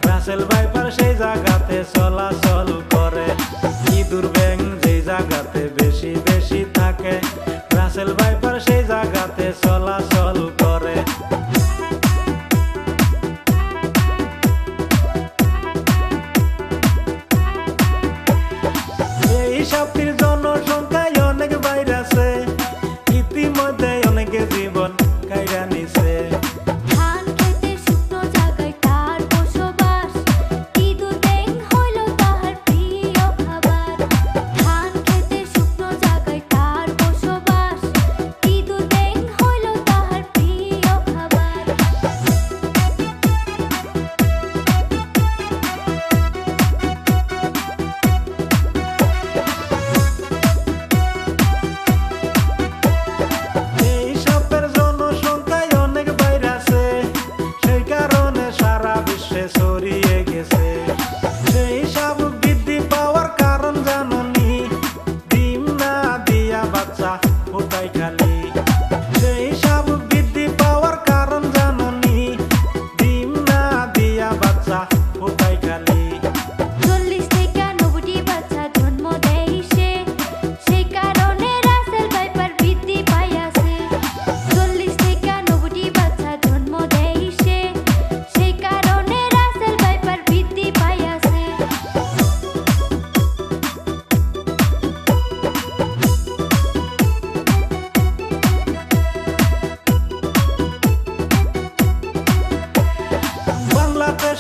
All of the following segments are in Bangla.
রাসেল ভাইপার সেই জায়গাতে চলাচল করে। ইঁদুর ব্যাঙ যে জায়গাতে বেশি বেশি থাকে, রাসেল ভাইপার সেই জায়গাতে চলাচল করে। এই সাপটির জনসংখ্যায় অনেক বাইরেছে, ইতিমধ্যে অনেকে জীবন কাইরা নিছে।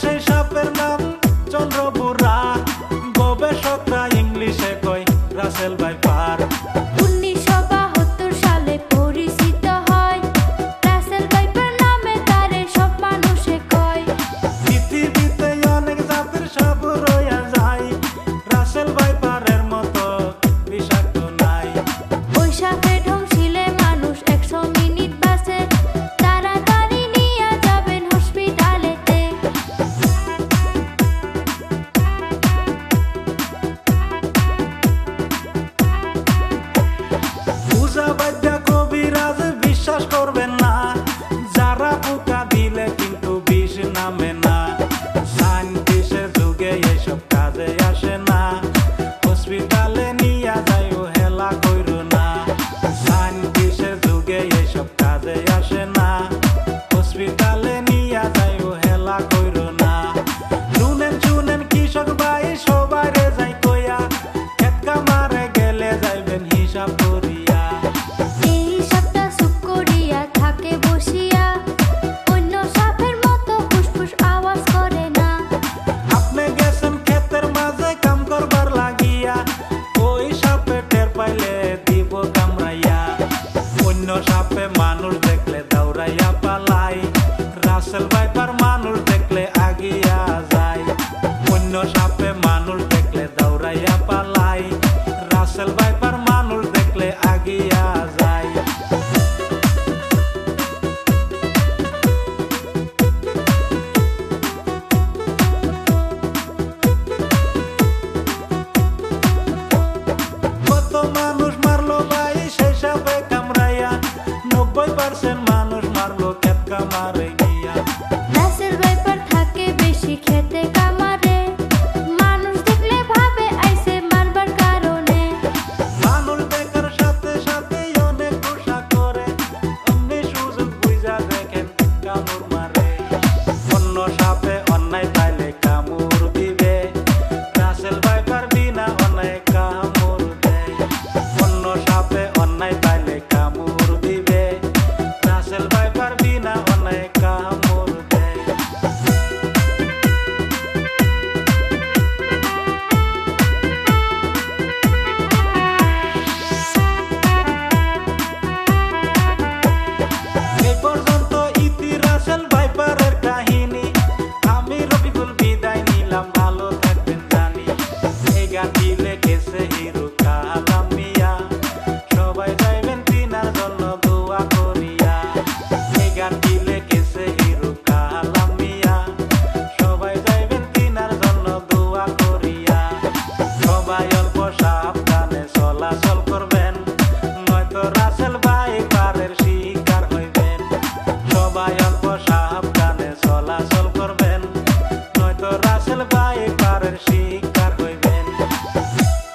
সেই সাপের নাম চন্দ্রপুরা, গবেষকরা ইংলিশে কয় রাসেল ভাইপার। 1972 সালে পরিচিত হয় রাসেল ভাইপার নামে, তারে সব মানুষে কয়। পৃথিবীতে অনেক জাতের সাপ রয়ে যায়, রাসেল ভাইপারের মতো বিষাক্ত নাই। ওই সাপে ঢংছিলে মানুষ 100 মিনিট বাসে, তাড়াতাড়ি নিয়ে যাবেন হসপিটালেতে। কবিরাজ বিশ্বাস করবেন না, যারা পোকা দিলে কিন্তু বিষ নামে না। সায়েন্টিস্টের যুগে এসব কাজে আসে না, হসপিটালে নিয়ে যাই হেলা কইরো না। সায়েন্টিস্টের যুগে এসব কাজে আসে না, হসপিটালে নিয়ে যাই হেলা কইরো না। শুনেন শুনেন কৃষক ভাই সবাই রে যাই কইয়া, খেতকা মারে গেলে যাইবেন হিসাব করিয়া। সাপে মানুষ দেখলে দৌড়াইয়া পালাই, রাসেল ভাইপার মানুষ দেখলে আগিয়া যায়। অন্য সাপে মানুষ দেখলে দৌড়াইয়া পালাই, রাসেল ভাইপার মানুষ দেখলে আগিয়া যায়। কত মানুষ মারলো ভাই সেই সাপে কামড়াইয়া, 90% মানুষ